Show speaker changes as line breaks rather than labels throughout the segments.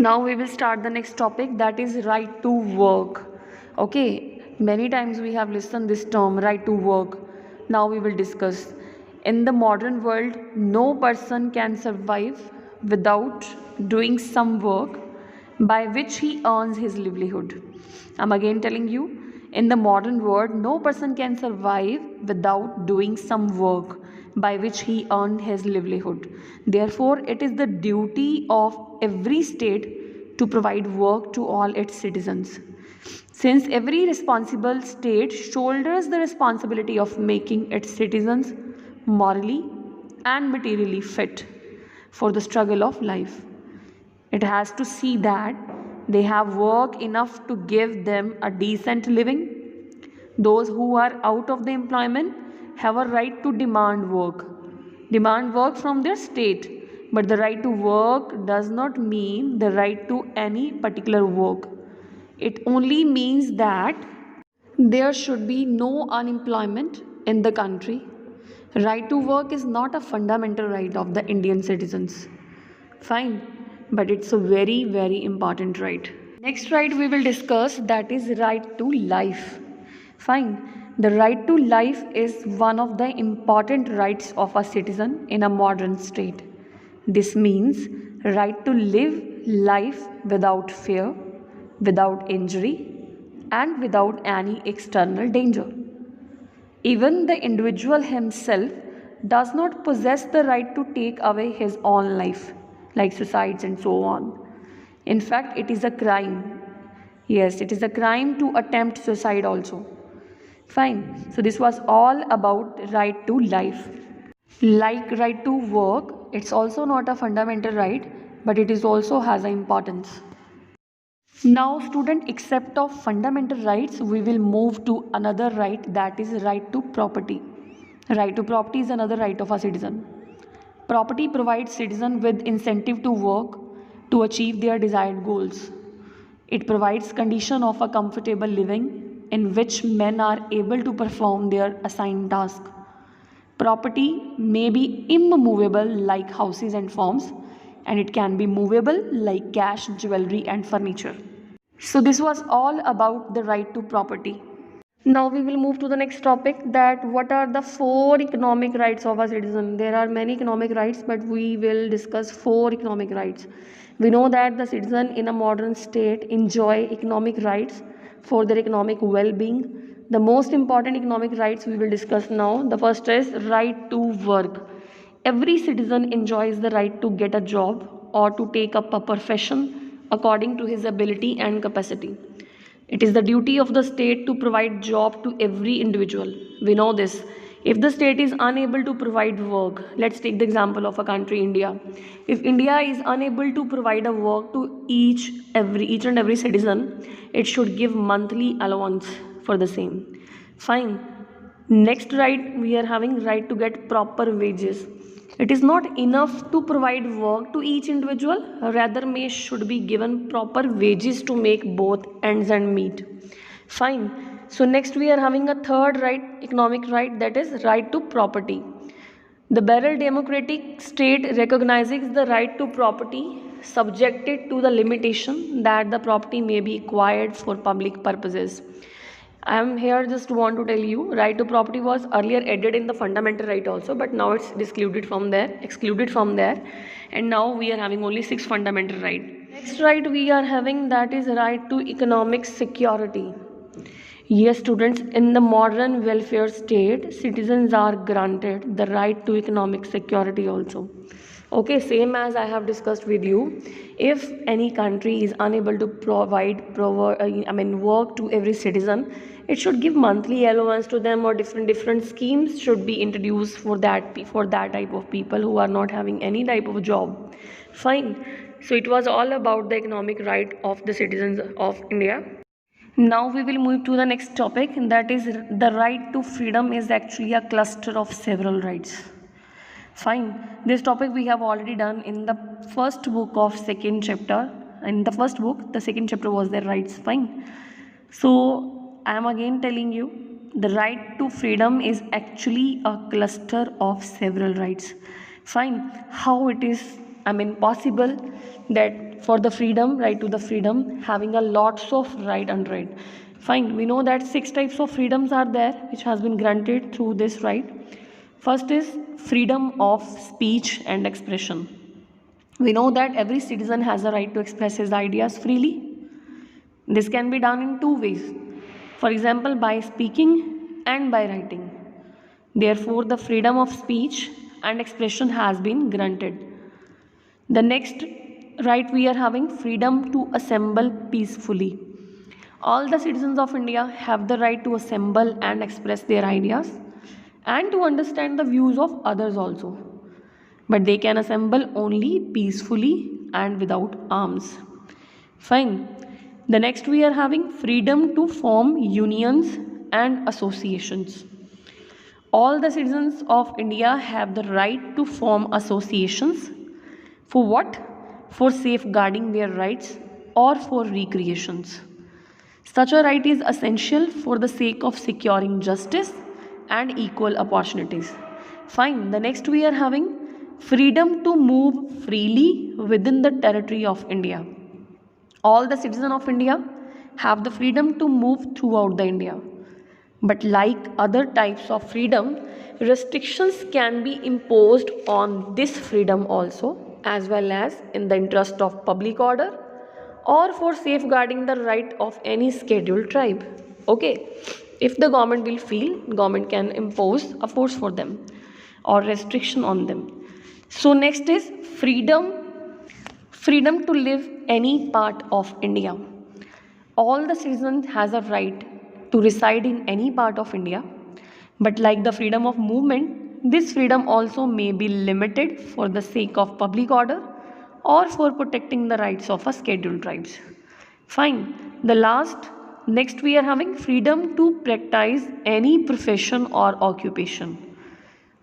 Now we will start the next topic, that is right to work. Okay, many times we have listened this term right to work. Now we will discuss. In the modern world, no person can survive without doing some work by which he earns his livelihood. I'm again telling you, in the modern world, no person can survive without doing some work by which he earned his livelihood. Therefore, it is the duty of every state to provide work to all its citizens. Since every responsible state shoulders the responsibility of making its citizens morally and materially fit for the struggle of life. It has to see that they have work enough to give them a decent living. Those who are out of the employment have a right to demand work from their state. But the right to work does not mean the right to any particular work. It only means that there should be no unemployment in the country. Right to work is not a fundamental right of the Indian citizens. Fine, but it's a very, very important right. Next right we will discuss, that is right to life. Fine, the right to life is one of the important rights of a citizen in a modern state. This means right to live life without fear, without injury, and without any external danger. Even the individual himself does not possess the right to take away his own life, like suicides and so on. In fact, it is a crime. Yes, it is a crime to attempt suicide also. Fine. So this was all about right to life. Like right to work, it's also not a fundamental right, but it is also has an importance. Now, student, except of fundamental rights, we will move to another right, that is right to property. Right to property is another right of a citizen. Property provides citizen with incentive to work to achieve their desired goals. It provides condition of a comfortable living in which men are able to perform their assigned task. Property may be immovable like houses and farms, and it can be movable like cash, jewelry, and furniture. So this was all about the right to property. Now we will move to the next topic, that what are the four economic rights of a citizen. There are many economic rights, but we will discuss four economic rights. We know that the citizen in a modern state enjoy economic rights for their economic well-being. The most important economic rights we will discuss now. The first is right to work. Every citizen enjoys the right to get a job or to take up a profession according to his ability and capacity. It is the duty of the state to provide job to every individual. We know this. If the state is unable to provide work, let's take the example of a country, India. If India is unable to provide a work to each and every citizen, it should give monthly allowance for the same. Fine. Next right, we are having right to get proper wages. It is not enough to provide work to each individual, rather may should be given proper wages to make both ends and meet. Fine. So next we are having a third right, economic right, that is right to property. The barrel democratic state recognizes the right to property subjected to the limitation that the property may be acquired for public purposes. I am here just want to tell you, right to property was earlier added in the fundamental right also, but now it's excluded from there, and now we are having only 6 fundamental right. Next right we are having, that is right to economic security. Yes, students, in the modern welfare state, citizens are granted the right to economic security also. Okay, same as I have discussed with you, if any country is unable to work to every citizen, it should give monthly allowance to them, or different schemes should be introduced for that type of people who are not having any type of job. Fine. So it was all about the economic right of the citizens of India. Now we will move to the next topic, that is the right to freedom is actually a cluster of several rights. Fine. This topic we have already done in the first book of second chapter. In the first book, the second chapter was their rights. Fine. So I am again telling you, the right to freedom is actually a cluster of several rights. Fine. How it is, possible that for the freedom, right to the freedom, having a lots of right and right. Fine, we know that 6 types of freedoms are there which has been granted through this right. First is freedom of speech and expression. We know that every citizen has a right to express his ideas freely. This can be done in two ways. For example, by speaking and by writing. Therefore, the freedom of speech and expression has been granted. The next right we are having freedom to assemble peacefully. All the citizens of India have the right to assemble and express their ideas and to understand the views of others also. But they can assemble only peacefully and without arms. Fine. The next we are having freedom to form unions and associations. All the citizens of India have the right to form associations. For what? For safeguarding their rights or for recreations. Such a right is essential for the sake of securing justice and equal opportunities. Fine. The next we are having freedom to move freely within the territory of India. All the citizens of India have the freedom to move throughout the India. But like other types of freedom, restrictions can be imposed on this freedom also, as well as in the interest of public order or for safeguarding the right of any scheduled tribe. Okay, if the government will feel, government can impose a force for them or restriction on them. So next is freedom to live any part of India. All the citizens has a right to reside in any part of India, but like the freedom of movement, this freedom also may be limited for the sake of public order or for protecting the rights of a scheduled tribes. Fine. The last, next we are having freedom to practice any profession or occupation.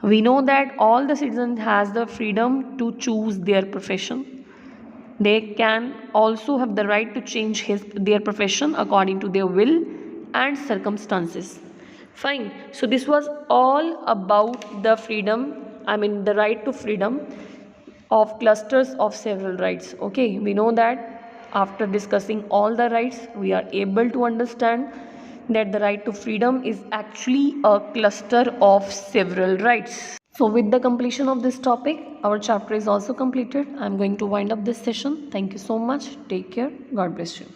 We know that all the citizens has the freedom to choose their profession. They can also have the right to change their profession according to their will and circumstances. Fine. So this was all about the freedom, the right to freedom of clusters of several rights. Okay, we know that after discussing all the rights, we are able to understand that the right to freedom is actually a cluster of several rights. So with the completion of this topic, our chapter is also completed. I'm going to wind up this session. Thank you so much. Take care. God bless you.